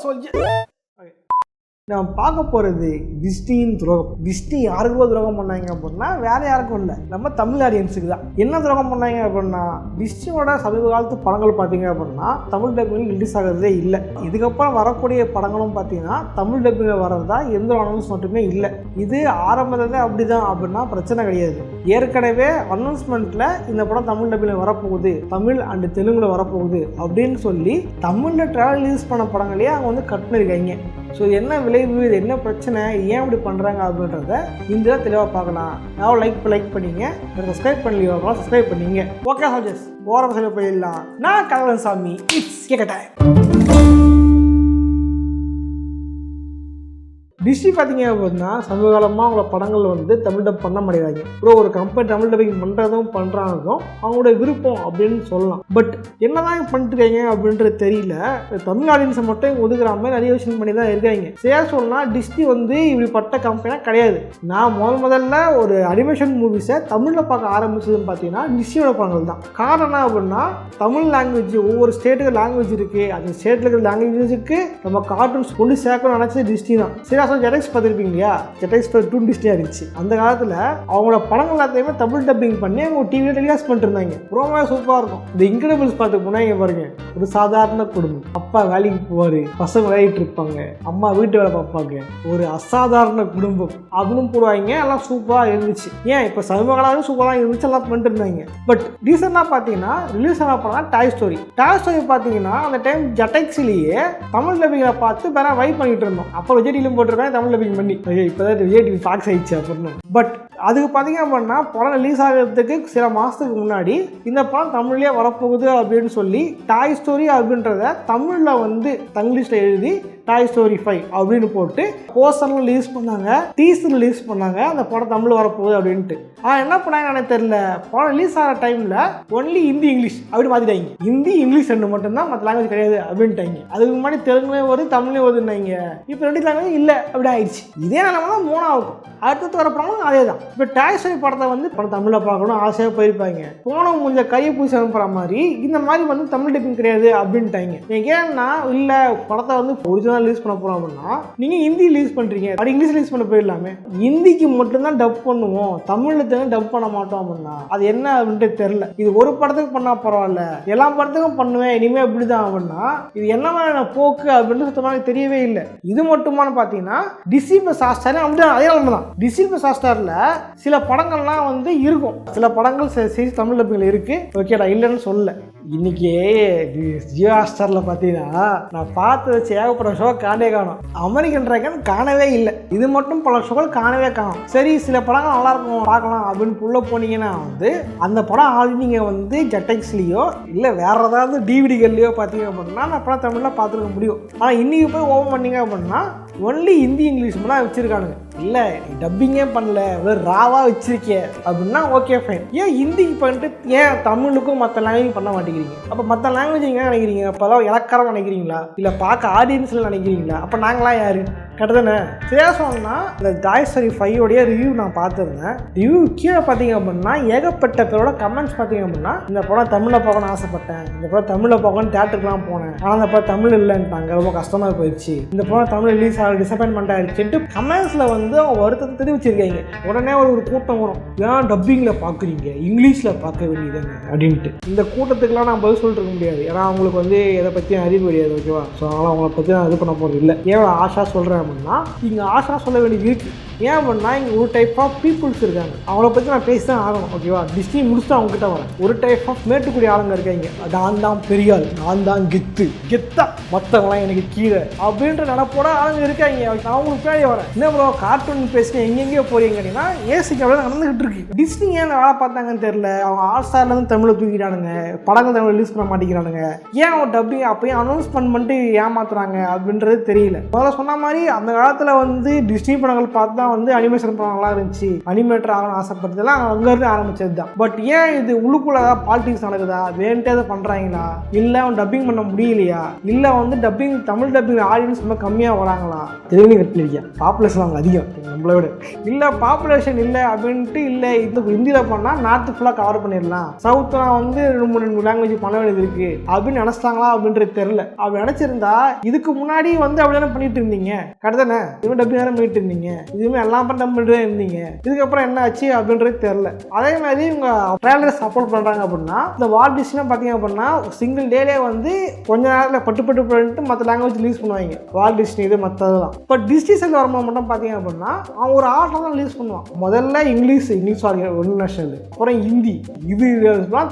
soldier. நான் பார்க்க போகிறது டிஸ்னியின் துரோகம். டிஸ்னி யாருக்குள்ள துரோகம் பண்ணாங்க அப்படின்னா வேற யாருக்கும் இல்லை, நம்ம தமிழ் ஆடியன்ஸுக்கு தான். என்ன துரோகம் பண்ணாங்க அப்படின்னா, டிஸ்னியோட சமீப காலத்து படங்கள் பார்த்தீங்க அப்படின்னா தமிழ் டப்பிங் ரிலீஸ் ஆகிறதே இல்லை. இதுக்கப்புறம் வரக்கூடிய படங்களும் பார்த்தீங்கன்னா தமிழ் டப்பிங்கில் வர்றதா எந்த அனௌன்ஸ்மெண்ட்டுமே இல்லை. இது ஆரம்பத்தில் அப்படி தான் அப்படின்னா பிரச்சனை கிடையாது. ஏற்கனவே அனௌன்ஸ்மெண்ட்டில் இந்த படம் தமிழ் டப்பிங்கில் வரப்போகுது, தமிழ் அண்டு தெலுங்கில் வரப்போகுது அப்படின்னு சொல்லி தமிழில் ட்ராவல் ரிலீஸ் பண்ண படங்களையே அவங்க வந்து கட் பண்ணியிருக்காங்க. ஸோ என்ன விளைவு, இது என்ன பிரச்சனை, ஏன் இப்படி பண்ணுறாங்க அப்படின்றத இந்த தெளிவாக பார்க்கலாம். நான் லைக் பண்ணிங்க, சப்ஸ்கிரைப் பண்ணலையோ சப்ஸ்கிரைப் பண்ணிங்க. ஓகே சார்ஜஸ் ஓரம் சொல்ல போயிடலாம். நான் கலவன் சாமி, இட்ஸ் கேட்க. டிஸ்னி பார்த்தீங்க அப்படின்னா சமீபகாலமாக அவங்களோட படங்கள் வந்து தமிழ் டப் பண்ண மாட்டேங்கிறாங்க. அப்புறம் ஒரு கம்பெனி தமிழ் டப்பிங் பண்ணுறதும் அவங்களோட விருப்பம் அப்படின்னு சொல்லலாம். பட் என்னதான் பண்ணிட்டுருக்காங்க அப்படின்றது தெரியல. தமிழ் ஆடியன்ஸை மட்டும் ஒதுக்குறாம நிறைய விஷயம் பண்ணி தான் இருக்காங்க. சரியா சொல்லலாம், டிஸ்னி வந்து இப்படிப்பட்ட கம்பெனியாக கிடையாது. நான் முதல்ல ஒரு அனிமேஷன் மூவிஸை தமிழில் பார்க்க ஆரம்பிச்சதுன்னு பார்த்தீங்கன்னா டிஸ்னியோட படங்கள் தான். காரணம் அப்படின்னா தமிழ் லாங்குவேஜ், ஒவ்வொரு ஸ்டேட்டுக்கு லாங்குவேஜ் இருக்குது, அந்த ஸ்டேட்டில் இருக்கிற லாங்குவேஜுக்கு நம்ம கார்ட்டூன்ஸ் கொண்டு சேர்க்கணும்னு நினச்சது டிஸ்னி தான். சரி, ஜெடெக்ஸ் பார்த்துருப்பீங்க இல்லையா, ஜெடெக்ஸ் டூன் டிஸ்னியாக இருந்துச்சு. அந்த காலத்தில் அவங்களோட படங்கள் எல்லாத்தையுமே தமிழ் டப்பிங் பண்ணி அவங்க டிவியில் டெலிகாஸ்ட் பண்ணிட்டு இருந்தாங்க. ரொம்ப சூப்பராக இருக்கும். இந்த இன்கிரெடிபிள்ஸ் பார்த்து போனால் இங்கே பாருங்க, ஒரு சாதாரண குடும்பம், அப்பா வேலைக்கு போவார், பசங்க விளையாடிட்டு இருப்பாங்க, அம்மா வீட்டு வேலை பார்ப்பாங்க, ஒரு அசாதாரண குடும்பம் அப்படின்னு போடுவாங்க. எல்லாம் சூப்பராக இருந்துச்சு. ஏன் இப்போ சமீபகாலம் சூப்பராக இருந்துச்சு, எல்லாம் பண்ணிட்டு இருந்தாங்க. பட் ரீசெண்டாக பார்த்தீங்கன்னா ரிலீஸ் ஆன படம் டாய் ஸ்டோரி பார்த்தீங்கன்னா அந்த டைம் ஜெடெக்ஸ்லேயே தமிழ் டப்பிங்கில் பார்த்து வேற வைப் பண்ணிட்டு இருந்தோம். அப்போ விஜய் டிவிலும் போட்டிருக்காங்க தமிழ் டப்பிங் பண்ணி. இப்போதான் விஜய் டிவி ஃபாக்ஸ் ஆயிடுச்சு அப்படின்னு. பட் அதுக்கு பார்த்தீங்க அப்படின்னா படம் ரிலீஸ் ஆகிறதுக்கு சில மாதத்துக்கு முன்னாடி இந்த படம் தமிழ்லேயே வரப்போகுது அப்படின்னு சொல்லி டாய் ஸ்டோரி அப்படின்றத தமிழில் வந்து தங்கிலீஷில் எழுதி டாய் ஸ்டோரி 5 அப்படின்னு போட்டு போஸ்டர்லாம் ரிலீஸ் பண்ணாங்க, டீசர் ரிலீஸ் பண்ணாங்க, அந்த படம் தமிழ் வரப்போகுது அப்படின்ட்டு. ஆனால் என்ன பண்ணாங்க எனக்கு தெரியல, படம் ரிலீஸ் ஆகிற டைமில் ஒன்லி ஹிந்தி இங்கிலீஷ் அப்படி மாற்றிட்டாங்க. ஹிந்தி இங்கிலீஷ் ரெண்டு மட்டும்தான், மற்ற லாங்குவேஜ் கிடையாது அப்படின்ட்டாங்க. அதுக்கு முன்னாடி தெலுங்குலேயும் வருது தமிழ்லேயும் வருதுன்னாங்க. இப்போ ரெண்டு லாங்குவேஜ் இல்லை அப்படி ஆயிடுச்சு. இதே நிலைமை தான் மூணாவுக்கும். அடுத்தது வர படங்களும் அதே தான். இப்போ டாய் ஸ்டோரி படத்தை வந்து படம் தமிழில் பார்க்கணும் ஆசையாக போயிருப்பாங்க. போனவங்க கொஞ்சம் கையை பூசி அனுப்புகிற மாதிரி இந்த மாதிரி வந்து தமிழ் டப்பிங் கிடையாது அப்படின்ட்டாங்க. நீங்கள் ஏன்னா இல்லை படத்தை வந்து ஒரிஜினல் ரிலீஸ் பண்ண போகிறோம் அப்படின்னா நீங்கள் ஹிந்தி ரிலீஸ் பண்ணுறீங்க, அப்படி இங்கிலீஷ் ரிலீஸ் பண்ண போயிடலாமே. ஹிந்திக்கு மட்டும்தான் டப் பண்ணுவோம், தமிழில் தான் டப் பண்ண மாட்டோம் அப்படின்னா அது என்ன அப்படின்ட்டு தெரில. இது ஒரு படத்துக்கு பண்ணால் பரவாயில்ல, எல்லா படத்துக்கும் பண்ணுவேன் இனிமேல் இப்படி தான் அப்படின்னா இது என்ன மாதிரியான போக்கு அப்படின்னு சுத்தமாக தெரியவே இல்லை. இது மட்டுமானு பார்த்தீங்கன்னா டிஸ்னி ப்ளஸ் ஹாட்ஸ்டார் அப்படிதான் அதே நிலைமை தான். டிஸ்னி ப்ளஸ் ஹாட்ஸ்டாரில் சில படங்கள்லாம் வந்து இருக்கும், சில படங்கள் சீரிஸ் தமிழ் டப்பிங்கில் இருக்குது. ஓகே, நான் இல்லைன்னு சொல்ல. இன்னைக்கு ஜியோ ஹாட்ஸ்டாரில் பார்த்தீங்கன்னா நான் பார்த்து வச்சு ஏகப்பட்ட ஷோ காணும். அமெரிக்கன் டிராகன் காணவே இல்லை. இது மட்டும் பல ஷோக்கள் காணவே காணும். சரி, சில படங்கள் நல்லா இருக்கும் பார்க்கலாம் அப்படின்னு உள்ள போனீங்கன்னா வந்து அந்த படம் ஆல்ரெடி நீங்கள் வந்து ஜெடெக்ஸ்லேயோ இல்லை வேற ஏதாவது டிவிடிகள்லையோ பார்த்தீங்க அப்படின்னா நான் படம் தமிழில் பார்த்துருக்க முடியும். ஆனால் இன்றைக்கி போய் ஓப்பன் பண்ணீங்க அப்படின்னா ஒன்லி ஹிந்தி இங்கிலீஷ் மட்டும் வச்சுருக்கானுங்க. இல்லை நீ டப்பிங்கே பண்ணல, ஒரு ராவாக வச்சிருக்கே அப்படின்னா ஓகே ஃபைன். ஏன் ஹிந்திக்கு பண்ணிட்டு ஏன் தமிழுக்கும் மற்ற லாங்குவேஜ் பண்ண மாட்டேங்கிறீங்க? அப்போ மற்ற லாங்குவேஜ் எங்கே நினைக்கிறீங்க? அப்போதான் இலக்காரம் நினைக்கிறீங்களா, இல்லை பார்க்க ஆடியன்ஸில் நினைக்கிறீங்களா? அப்போ நாங்களாம் யார் கரெக்டுதானே? சரியாக சொன்னால் இந்த டாய் ஸ்டோரி 5 ரிவ்யூ நான் பார்த்துருந்தேன். ரிவ்யூ கீழே பார்த்தீங்க அப்படின்னா ஏகப்பட்ட பேரோட கமெண்ட்ஸ் பார்த்தீங்க அப்படின்னா இந்த படம் தமிழில் பார்க்கணும்னு ஆசைப்பட்டேன், இந்த படம் தமிழில் பார்க்கணும் தேட்டருக்குலாம் போனேன், ஆனால் அந்த படம் தமிழ் இல்லைன்ட்டாங்க, ரொம்ப கஷ்டமாக போயிடுச்சு, இந்த படம் தமிழ் ரிலீஸ் ஆக டிசப்பாயின்மெண்ட் ஆகிடுச்சுட்டு கமெண்ட்ஸில் வந்து அவங்க வருத்தத்தை தெரிவிச்சிருக்காங்க. உடனே ஒரு கூட்டம் வரும், ஏன் டப்பிங்கில் பார்க்குறீங்க, இங்கிலீஷில் பார்க்க வேண்டியதானே அப்படின்ட்டு. இந்த கூட்டத்துக்குலாம் நான் பதில் சொல்லிட்டு இருக்க முடியாது, ஏன்னா அவங்களுக்கு வந்து எதை பற்றியும் அறிவு கிடையாது. ஓகேவா? ஸோ அதனால் அவங்கள பற்றி நான் இது பண்ண போகிறது இல்லை. ஏன் ஆஷா சொல்கிறேன் அப்படின்னா இங்கே ஆஷா சொல்ல வேண்டியது இருக்குது. ஏன் அப்படின்னா இங்கே ஒரு டைப் ஆஃப் பீப்புள்ஸ் இருக்காங்க, அவங்கள பற்றி நான் பேசி தான் ஆகணும். ஓகேவா? டிஸ்னி முடிச்சுட்டு அவங்ககிட்ட வரேன். ஒரு டைப் ஆஃப் மேட்டுக்குடி ஆளுங்க இருக்காங்க, நான் தான் பெரியாள், நான் தான் கெத்தா, மற்றவங்களாம் எனக்கு கீழே அப்படின்ற நடப்போட ஆளுங்க இருக்காங்க. நான் அவங்களுக்கு பேடி வரேன். என்ன ப்ரோ கார்ட்டூன் பேசினா எங்கெங்கேயோ போறீங்க அப்படின்னா ஏசிக்கு அவ்வளோ நடந்துகிட்டு இருக்கு. டிஸ்னி ஏன் வேலை பார்த்தாங்கன்னு தெரியல. அவங்க ஹாட்ஸ்டார்லேருந்து தமிழை தூக்கிட்டானுங்க, படங்கள் தமிழ் ரிலீஸ் பண்ண மாட்டேங்கிறானுங்க. ஏன் அவங்க டப்பிங் அப்பயும் அனௌன்ஸ்மெண்ட் பண்ணிட்டு ஏமாத்துறாங்க அப்படின்றது தெரியல. முதல்ல சொன்ன மாதிரி அந்த காலத்தில் வந்து டிஸ்னி படங்கள் பார்த்து தான் இதெல்லாம் வந்து அனிமேஷன் படம் நல்லா இருந்துச்சு, அனிமேட்டர் ஆகணும் ஆசைப்பட்டதெல்லாம் அங்கேருந்து ஆரம்பிச்சது தான். பட் ஏன் இது உள்ளுக்குள்ள பாலிடிக்ஸ் நடக்குதா, வேண்டே அதை பண்ணுறாங்களா, இல்லை அவன் டப்பிங் பண்ண முடியலையா, இல்லை வந்து டப்பிங் தமிழ் டப்பிங் ஆடியன்ஸ் ரொம்ப கம்மியாக வராங்களா, தெலுங்கு கட்டிலிருக்கியா பாப்புலேஷன் அவங்க அதிகம் நம்மளை விட, இல்லை பாப்புலேஷன் இல்லை அப்படின்ட்டு, இல்லை இது ஹிந்தியில் பண்ணால் நார்த்து ஃபுல்லாக கவர் பண்ணிடலாம், சவுத்தில் வந்து 2-3 லாங்குவேஜ் பண்ண வேண்டியது இருக்குது அப்படின்னு நினச்சிட்டாங்களா அப்படின்றது தெரில. அப்படி நினச்சிருந்தா இதுக்கு முன்னாடி வந்து அப்படி தானே பண்ணிட்டு இருந்தீங்க, கரெக்டானே, இதுவே டப்பிங் தானே பண்ணிட்டு இருந்தீங்க, இதுவுமே எல்லாம் பண்ணிட்டு இருந்தீங்க, இதுக்கப்புறம் என்ன ஆச்சு அப்படின்றது தெரில. அதே மாதிரி இவங்க ட்ரெய்லரை சப்போர்ட் பண்ணுறாங்க அப்படின்னா, இந்த வால் டிஸ்னிலாம் பார்த்தீங்க அப்படின்னா சிங்கிள் டேலே வந்து கொஞ்ச நேரத்தில் பட்டு பண்ணிட்டு மற்ற லாங்குவேஜ் ரிலீஸ் பண்ணுவாங்க, வால் டிஸ்னி இது மற்றதெல்லாம். பட் டிஸ்னி சைடில் வரும்போது மட்டும் பார்த்தீங்க அப்படின்னா அவன் ஒரு ஆர்ட்டில் தான் ரிலீஸ் பண்ணுவான். முதல்ல இங்கிலீஷ் நேஷனல், அப்புறம் ஹிந்தி, இது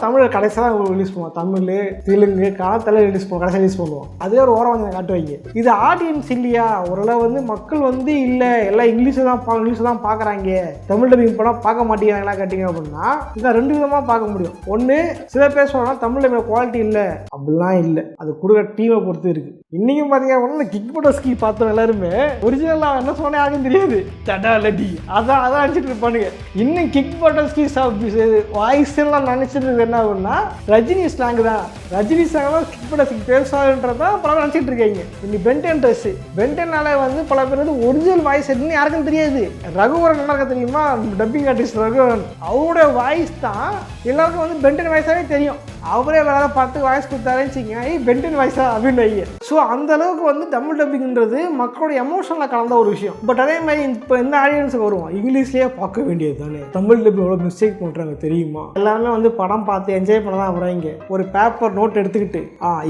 தமிழ் கடைசியாக தான் ரிலீஸ் பண்ணுவான், தமிழ் தெலுங்கு கன்னடத்தில் ரிலீஸ் பண்ணுவோம், கடைசியாக ரிலீஸ் பண்ணுவோம். அதே ஒரு ஓரம் வந்து காட்டுவாங்க. இது ஆடியன்ஸ் இல்லையா, ஓரளவு வந்து மக்கள் வந்து இல்லை எல்லாம் இங்கிலீஷை தான் பார்க்குறாங்க, தமிழ் டப்பிங் படம் பார்க்க மாட்டேங்கிறாங்களா கேட்டிங்க அப்படின்னா இதை 2 விதமாக பார்க்க முடியும். ஒன்று, சில பேர் சொல்லலாம் தமிழ் டப்பிங் குவாலிட்டி இல்லை, அப்படிலாம் இல்லை, அது கொடுக்குற டீமை பொறுத்து இருக்குது. இன்றைக்கும் பார்த்தீங்க அப்படின்னா இந்த கிக் போட்டோஸ்கி பார்த்தோம் எல்லாருமே ஒரிஜினலாக என்ன சொன்னே யாருக்கும் தெரியாது, தடா லடி அதான் அடிச்சுட்டு இருப்பானுங்க. இன்னும் கிக் போட்டோஸ்கி வாய்ஸ் எல்லாம் நினச்சிட்டு என்ன ஆகுன்னா ரஜினி ஸ்லாங் தான், ரஜினி ஸ்லாங் தான் கிக் போட்டோஸ்கி பேசுவாங்கன்றதான் பல பேர் நினச்சிட்டு இருக்காங்க. இன்னைக்கு பென்டென் ட்ரெஸ் பென்டென்னால வந்து பல பேர் வந்து ஒரிஜினல் வாய்ஸ் எதுன்னு யாருக்கும் தெரியாது. ரகுவரன் என்ன தெரியுமா, டப்பிங் ஆர்டிஸ்ட் ரகுவரன், அவருடைய வாய்ஸ் தான் எல்லாருக்கும் வந்து பென்டென் வாய்ஸாகவே தெரியும். அவரே வேலை பார்த்து வாய்ஸ் கொடுத்தாருச்சிங்க பென்டென் வாய்ஸா அப்படின்னு வைங்க. ஸோ அந்த அளவுக்கு வந்து தமிழ் டப்பிங்கிறது மக்களோட எமோஷனில் கலந்த ஒரு விஷயம். பட் அதே மாதிரி இப்போ எந்த ஆடியன்ஸுக்கு வருவோம், இங்கிலீஷ்லேயே பார்க்க வேண்டியது தானே, தமிழ் டப்பிங் எவ்வளோ மிஸ்டேக் பண்ணுறாங்க தெரியுமா, எல்லாருமே வந்து படம் பார்த்து என்ஜாய் பண்ண தான் வராங்க. ஒரு பேப்பர் நோட் எடுத்துக்கிட்டு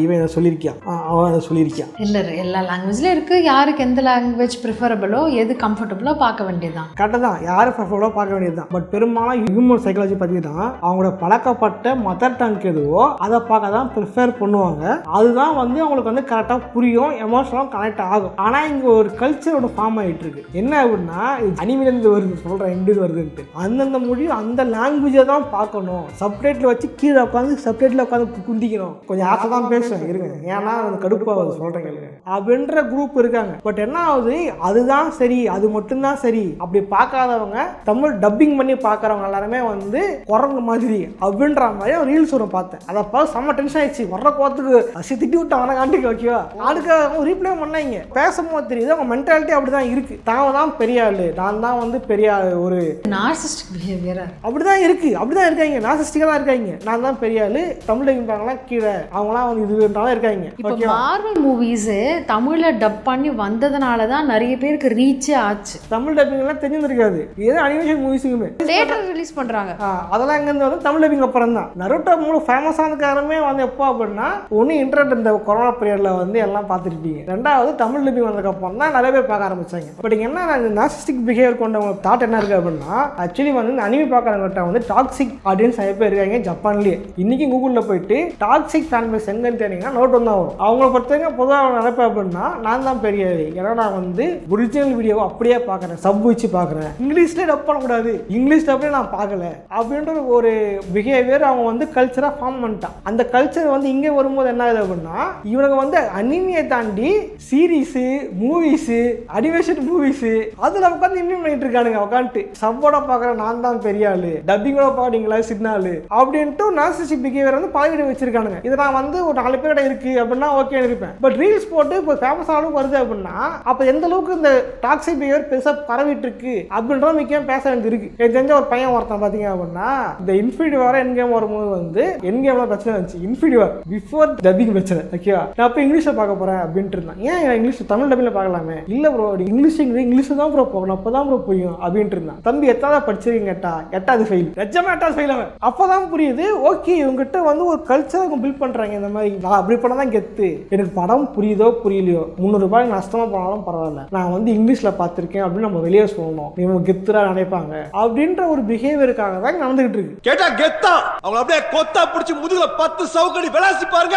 இவன் இதை சொல்லியிருக்கியான், அவன் அதை சொல்லியிருக்கியான், இல்லை எல்லா லாங்குவேஜ்லேயும் இருக்குது, யாருக்கு எந்த லாங்குவேஜ் ப்ரிஃபரபிளோ எது கம்ஃபர்டபுளோ பார்க்க வேண்டியதுதான். கரெக்டாக தான், யாரும் ப்ரிஃபரபுளோ பார்க்க வேண்டியது தான். பட் பெரும்பாலும் ஹியூமன் சைக்காலஜி பார்த்தீங்கன்னா அவங்களோட பழக்கப்பட்ட மதர் டங் எதுவோ அதை பார்க்க தான் ப்ரிஃபர் பண்ணுவாங்க. அதுதான் வந்து அவங்களுக்கு வந்து கரெக்டாக புரியும், எமோஷனலாக கனெக்ட் ஆகும். ஆனால் இங்கே ஒரு கல்ச்சரோட ஃபார்ம் ஆகிட்டு இருக்கு. என்ன அப்படின்னா அனிமேலேருந்து வருது சொல்கிறேன், எண்டு வருதுன்ட்டு அந்தந்த மொழி அந்த லாங்குவேஜை தான் பார்க்கணும், சப்டைட்டில் வச்சு கீழே உட்காந்து சப்டைட்டில் உட்காந்து குந்திக்கணும். கொஞ்சம் ஆசை தான் பேசுவேன் இருங்க, ஏன்னா அது கடுப்பாகுது சொல்கிறேங்க அப்படின்ற குரூப் இருக்காங்க. பட் என்ன ஆகுது, அதுதான் சரி, அது மட்டும்தான் சரி அப்படி பார்க்காதவங்க தமிழ் டப்பிங் பண்ணி பார்க்குறவங்க எல்லாருமே வந்து குரங்கு மாதிரி அப்படின்ற மாதிரி ரீல்ஸ் ஒன்று பார்த்தேன். அதை பார்த்து செம்ம டென்ஷன் ஆயிடுச்சு. வர்ற கோத்துக்கு திட்டி விட்டாங்க காண்டிக்கு ஓகேவா, அதுக்கு ரீப்ளே பண்ணாங்க. பேசும்போது தெரியுது அவங்க மென்டாலிட்டி அப்படிதான் இருக்கு. தான் தான் பெரிய ஆளு, நான் தான் வந்து பெரிய ஒரு நார்சிஸ்டிக் பிஹேவியர் அப்படிதான் இருக்கு, அப்படிதான் இருக்காங்க, நார்சிஸ்டிக்கா தான் இருக்காங்க. நான் தான் பெரிய ஆளு, தமிழ் டப்பிங்லாம் கீழே அவங்களாம் வந்து இதுன்றாலும் இருக்காங்க. இப்போ மார்வல் மூவிஸ் தமிழ்ல டப் பண்ணி வந்ததுனால தான் நிறைய பேருக்கு ரீச்சே ஆச்சு. தமிழ் டப்பிங் எல்லாம் தெரிஞ்சிருக்காது, ஏதோ அனிமேஷன் மூவிஸுக்குமே தியேட்டர் ரிலீஸ் பண்றாங்க. அதெல்லாம் எங்க இருந்து வந்து தமிழ் டப்பிங் அப்புறம் தான். நருட்டோ மூணு ஃபேமஸ் ஆனதுக்காரமே வந்து எப்போ அப்படின்னா ஒன்று இன்டர்நெட் இந்த கொரோனா பீரியட்ல வந்து எல்லாம் பார்த்துருப்பீங்க. ரெண்டாவது தமிழ் டப்பிங் வந்ததுக்கு அப்புறம் தான் நிறைய பேர் பார்க்க ஆரம்பிச்சாங்க. பட் என்ன நார்சிஸ்டிக் பிஹேவியர் கொண்டவங்க தாட் என்ன இருக்கு அப்படின்னா, ஆக்சுவலி வந்து இந்த அனிமே பார்க்குறவங்ககிட்ட வந்து டாக்ஸிக் ஆடியன்ஸ் நிறைய பேர் இருக்காங்க ஜப்பான்லேயே. இன்னைக்கு கூகுளில் போயிட்டு டாக்ஸிக் ஃபேன் பேஸ் எங்கன்னு தேடிங்கன்னா நோட் வந்து வரும். அவங்கள பொறுத்தவரைக்கும் பொதுவாக நினைப்பேன் அப்படின்னா நான் தான் பெரிய, ஏன்னா நான் வந்து ஒரிஜினல் வீடியோவை அப்படியே பார்க்குறேன், சப் வச்சு பார்க்குறேன், இங்கிலீஷ்லேயே டப் பண்ணக்கூடாது, இங்கிலீஷ் டப்பே நான் பார்க்கல அப்படின்ற ஒரு பிஹேவியர் அவங்க வந்து கல்ச்சராக ஃபார்ம் பண்ணிட்டான். அந்த கல்ச்சர் வந்து இங்கே வரும்போது என்ன ஆகுது அப்படின்னா, இவனுங்க வந்து அனிமையை தாண்டி சீரீஸு, மூவிஸு, அனிமேஷன் மூவிஸு அதில் உட்காந்து இன்வெஸ்ட் பண்ணிட்டு இருக்கானுங்க. உட்காந்துட்டு சப்போட பார்க்குற நான் தான் பெரிய ஆளு, டப்பிங்கோட பார்க்குறீங்களா சின்ன ஆளு அப்படின்ட்டு நார்சிஸ்டிக் பிஹேவியர் வந்து பழகிட வச்சிருக்கானுங்க. இதை நான் வந்து ஒரு 4 பேர்கிட்ட இருக்கு அப்படின்னா ஓகே இருப்பேன். பட் ரீல்ஸ் போட்டு இப்போ ஃபேமஸ் ஆளும் வருது அப்படின்னா அப்போ எந்த அளவுக்கு இந்த டாக்ஸிக் பிஹேவியர் பெருசாக பரவிட்டு இருக்கு அப்படின்ற முக்கியம் பேச வேண்டியது இருக்கு. எனக்கு தெரிஞ்ச ஒரு பையன் ஒருத்தன் பார்த்தீங்க அப்படின்னா இந்த இன்ஃபினிட்டி வார் என் கேம் வரும்போது வந்து என் கேம்ல பிரச்சனை இருந்துச்சு. இன்ஃபினிட்டி வார் பிஃபோர் டப்பிங் பிரச்சனை ஓகேவா, நான் அப்போ இங்கிலீஷில் பார்க்க போறேன் அப்படின்ட்டு இருந்தான். ஏன் இங்கிலீஷ் தமிழ் டப்பிங்ல பார்க்கலாமே, இல்லை ப்ரோ இங்கிலீஷ் தான் ப்ரோ போகணும், அப்பதான் ப்ரோ புரியும் அப்படின்ட்டு இருந்தான். தம்பி எத்தாவது படிச்சிருக்கீங்க கேட்டா 8வது ஃபெயில், நிஜமா 8வது ஃபெயில். அவன் அப்பதான் புரியுது ஓகே இவங்ககிட்ட வந்து ஒரு கல்ச்சர் அவங்க பில்ட் பண்றாங்க. இந்த மாதிரி நான் அப்படி பண்ண தான் கெத்து, எனக்கு படம் புரியுதோ புரியலையோ 300 ரூபாய் நஷ்டமா போனாலும் பரவாயில்ல, நான் வந்து இங்கிலீஷ்ல பார்த்திருக்கேன் அப்படின்னு நம்ம வெளியே சொல்லணும், இவங்க கெத்துரா நினைப்பாங்க அப்படின்ற ஒரு பிஹேவியருக்காக தான் நடந்துகிட்டு இருக்கு. கேட்டா கெத்தா அவங்க அப்படியே கொத்தா பிடிச்சி வச்சு முதுகுல 10 சவுக்கடி விளாசி பாருங்க.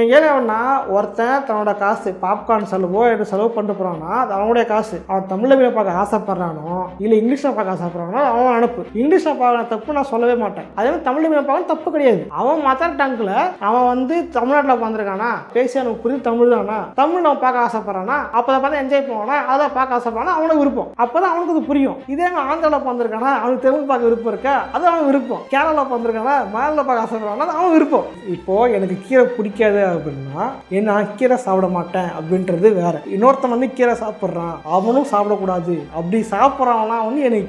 என் கேள்வினா ஒருத்தன் தன்னோட காசு பாப்கார்ன் செலவோ எது செலவு பண்ணிட்டு போறான்னா அது அவனுடைய காசு. அவன் தமிழ் டப்பிங் பார்க்க ஆசைப்படுறானோ இல்லை இங்கிலீஷில் பார்க்க ஆசைப்படுறானோ அவன் அனுப்பு. இங்கிலீஷில் பார்க்க தப்பு நான் சொல்லவே மாட்டேன். அதே மாதிரி தமிழ் டப்பிங் பார்க்க தப்பு கிடையாது. அவன் மதர் டங்கில் அவன் வந்து தமிழ்நாட்டில் உட்காந்துருக்கானா பேசி அவனுக்கு புரியுது தமிழ் தானா தமிழ் அவன் பார்க்க ஆசைப்படுறானா அப்போ அதை பார்த்து என்ஜாய் பண்ணுவானா அதை பார்க்க ஆசைப்படுறானா அவனுக்கு விருப்பம். அப்போதான் அவனுக்கு அது புரியும். இதே ஆந்திராவில் உட்காந்துருக்கானா அவனுக்கு தெலுங்கு பார்க்க விருப்பம் இருக்கா அது அவன் விருப்பம். கேரளாவில் உட்காந்துருக்கானா மலையாள பார்க்க ஆசைப்படுறானா அது அவன் விருப்பம். இப்போ எனக்கு கீரை பிடிக்காது அப்படின்னா நான் கீரை சாப்பிட மாட்டேன் அப்படின்றது வேற. இன்னொருத்தன் வந்து கீரை சாப்பிட்றான் அவனும் சாப்பிடக்கூடாது அப்படி சாப்பிட்றான்னா வந்து எனக்கு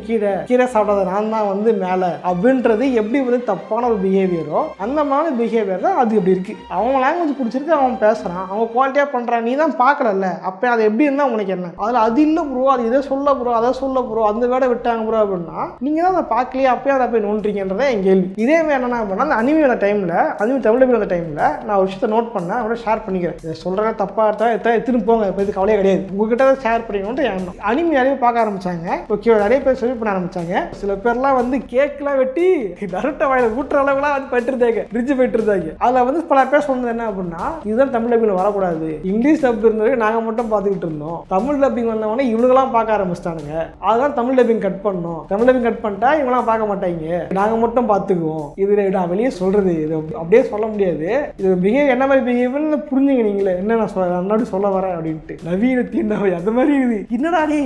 கீரை சாப்பிடாத நான் தான் வந்து மேலே அப்படின்றது எப்படி வந்து தப்பான ஒரு பிஹேவியரோ அந்த மாதிரி பிஹேவியர் தான் அது எப்படி இருக்கு. அவன் லாங்குவேஜ் பிடிச்சிருக்கு அவன் பேசுறான் அவன் குவாலிட்டியா பண்றான் நீ தான் பார்க்கறல்ல அப்போ அது எப்படி இருந்தா உனக்கு என்ன அதில் அது இல்லை ப்ரோ அது இதை சொல்ல ப்ரோ அதை சொல்ல ப்ரோ அந்த வேட விட்டாங்க ப்ரோ அப்படின்னா நீங்க தான் அதை பார்க்கலையே அப்பயே அதை போய் நோன்றீங்கன்றதே என் கேள்வி. இதே மாதிரி என்னன்னா அப்படின்னா அந்த அனிமி வந்த டைம்ல அனிமி தமிழ் வந்த டைம்ல நான் ஒரு விஷயத்தை நோட் பண்ணேன் அவரோட ஷேர் பண்ணிக்கிறேன். இதை சொல்கிறேன் தப்பாக எடுத்தா எடுத்துன்னு போங்க இப்போ இது கவலையே கிடையாது உங்ககிட்ட தான் ஷேர் பண்ணிக்கணும்ட்டு எண்ணம். அனிமி நிறைய பார்க்க ஆரம்பிச்சாங்க. ஓகே நிறைய பேர் சொல்லி பண்ண ஆரம்பிச்சாங்க. சில பேர்லாம் வந்து கேக்லாம் வெட்டி நருட்ட வாயில ஊட்டுற அளவுலாம் வந்து போயிட்டுருந்தாங்க பிரிட்ஜ் போயிட்டுருந்தாங்க. அதில் வந்து பல பேர் சொன்னது என்ன அப்படின்னா இதுதான் தமிழ் டப்பிங் வரக்கூடாது இங்கிலீஷ் டப் இருந்தவரை நாங்கள் மட்டும் பார்த்துக்கிட்டு இருந்தோம் தமிழ் டப்பிங் வந்தவொடனே இவங்களாம் பார்க்க ஆரம்பிச்சிட்டானுங்க அதுதான் தமிழ் டப்பிங் கட் பண்ணோம் தமிழ் டப்பிங் கட் பண்ணிட்டா இவங்களாம் பார்க்க மாட்டாங்க நாங்கள் மட்டும் பார்த்துக்குவோம். இது நான் வெளியே சொல்றது இது அப்படியே சொல்ல முடியாது. இது பிஹேவ் என்ன மாதிரி பிஹேவியர்னு புரிஞ்சுங்க நீங்களே என்ன நான் முன்னாடி சொல்ல வரேன் அப்படின்ட்டு நவீன தீண்டாமை அந்த மாதிரி இருக்குது. என்னடா நீ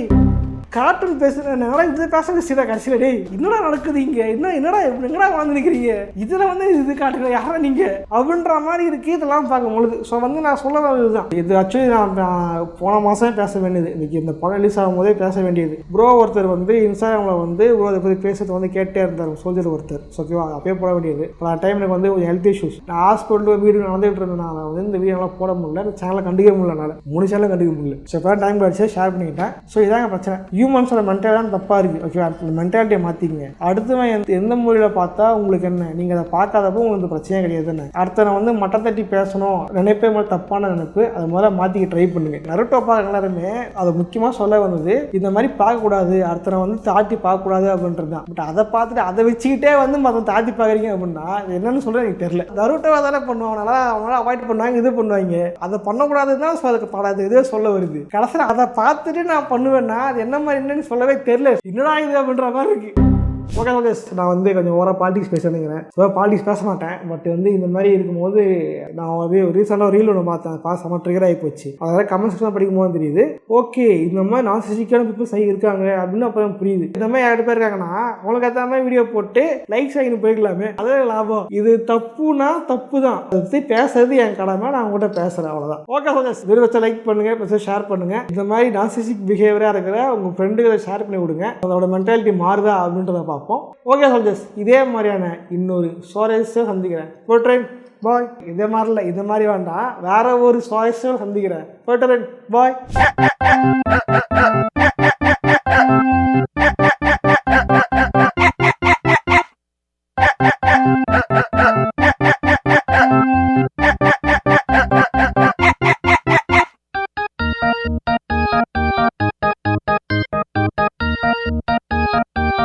கார்ட்டூன் பேசுகிறேன் இது பேச வச்சுடா கடைசியில் டே என்னடா நடக்குது இங்கே என்னடா வாழ்ந்து நிற்கிறீங்க இதில் வந்து இது காட்டுங்க யாரா நீங்கள் அப்படின்ற மாதிரி இருக்குது இதெல்லாம் பார்க்கும்பொழுது. ஸோ வந்து நான் சொல்ல இதுதான் இது ஆக்சுவலி நான் போன மாதமே பேச வேண்டியது இன்னைக்கு இந்த படம் ரிலீஸ் ஆகும் போதே பேச வேண்டியது. ப்ரோ ஒருத்தர் வந்து இன்ஸ்டாகிராமில் வந்து அதை பற்றி பேசுறது வந்து கேட்டே இருந்தார் சோல்ஜர் ஒருத்தர். ஓகேவா அப்பயே போட வேண்டியது. அந்த டைம் எனக்கு வந்து கொஞ்சம் ஹெல்த் இஷ்யூஸ் நான் ஹாஸ்பிட்டல் வீடு நடந்துகிட்டு இருந்தேன். வந்து இந்த வீடியோலாம் போட முடியல இந்த சேனலை கண்டுக்க முடியல 3 சேனலும் கண்டுக்க முடியல. ஸோ இப்போ டைம் கிடச்சி ஷேர் பண்ணிக்கிட்டேன். ஸோ இதாங்க பிரச்சனை ஹியூமன்ஸோட மென்டாலிட்டி தப்பாக இருக்குது. ஓகே அந்த மென்டாலிட்டியை மாற்றிக்கிங்க. அடுத்தவன் எந்த மொழியில் பார்த்தா உங்களுக்கு என்ன நீங்கள் அதை பார்க்காதப்போ உங்களுக்கு பிரச்சனையே கிடையாது தானே. அடுத்த வந்து மட்டை தட்டி பேசணும் நினைப்பே முதல்ல தப்பான நினைப்பு அதை முதல்ல மாற்றிக்க ட்ரை பண்ணுங்க. நருட்டோ பார்க்க எல்லாருமே அதை முக்கியமாக சொல்ல வந்தது இந்த மாதிரி பார்க்கக்கூடாது அடுத்த வந்து தாட்டி பார்க்கக்கூடாது அப்படின்றது தான். பட் அதை பார்த்துட்டு அதை வச்சுக்கிட்டே வந்து மற்ற தாட்டி பார்க்குறீங்க அப்படின்னா என்னன்னு சொல்கிறேன் எனக்கு தெரியல. நருட்டோவை தானே பண்ணுவாங்க அவங்களால அவாய்ட் பண்ணுவாங்க இது பண்ணுவாங்க அதை பண்ணக்கூடாதுன்னு தான் அதுக்கு படாது இதுவே சொல்ல வருது. கடைசியில் அதை பார்த்துட்டு நான் பண்ணுவேன்னா அது என்ன மாதிரி என்னன்னு சொல்லவே தெரியல என்னடா இது அப்படின்ற மாதிரி இருக்கு. ஓகே நான் வந்து கொஞ்சம் ஓவராக பாலிடிக்ஸ் பேசணுங்கிறேன். பாலிடிக்ஸ் பேச மாட்டேன். பட் வந்து இந்த மாதிரி இருக்கும்போது நான் வந்து ரீசெண்டாக ரீல் ஒன்று பார்த்தேன் செம்ம ட்ரிகர் ஆகி போச்சு. அதாவது கமெண்ட் செக்ஷன் படிக்கும் போது தெரியுது ஓகே இந்த மாதிரி நார்சிஸ்டிக்கான பீப்புள் சரி இருக்காங்க அப்படின்னு அப்போ புரியுது. இந்த மாதிரி 2 பேர் இருக்காங்கன்னா அவங்களுக்கு ஏற்ற மாதிரி வீடியோ போட்டு லைக்ஸ் ஆகின்னு போய்க்கலாமே அதே லாபம். இது தப்புனா தப்பு தான் அதை பற்றி பேசுறது என் கடமை நான் உங்கள்கிட்ட பேசுகிறேன் அவ்வளோதான். ஓகே விருப்பத்தை லைக் பண்ணுங்கள் ஷேர் பண்ணுங்கள். இந்த மாதிரி நார்சிஸ்டிக் பிஹேவியராக இருக்கிற உங்கள் ஃப்ரெண்டுகளை ஷேர் பண்ணி விடுங்க. அதோட மென்டாலிட்டி மாறுதா அப்படின்றத பார்ப்போம். ஓகே சொல்ஜர்ஸ் இதே மாதிரியான இன்னொரு சுவாரஸ்யம் சந்திக்கிறேன். போட்ரேன் பாய். இதே மாதிரி இல்லை இது மாதிரி வேண்டாம் வேற ஒரு சுவாரஸ்யம் சந்திக்கிறேன். போட்ரேன் பாய்.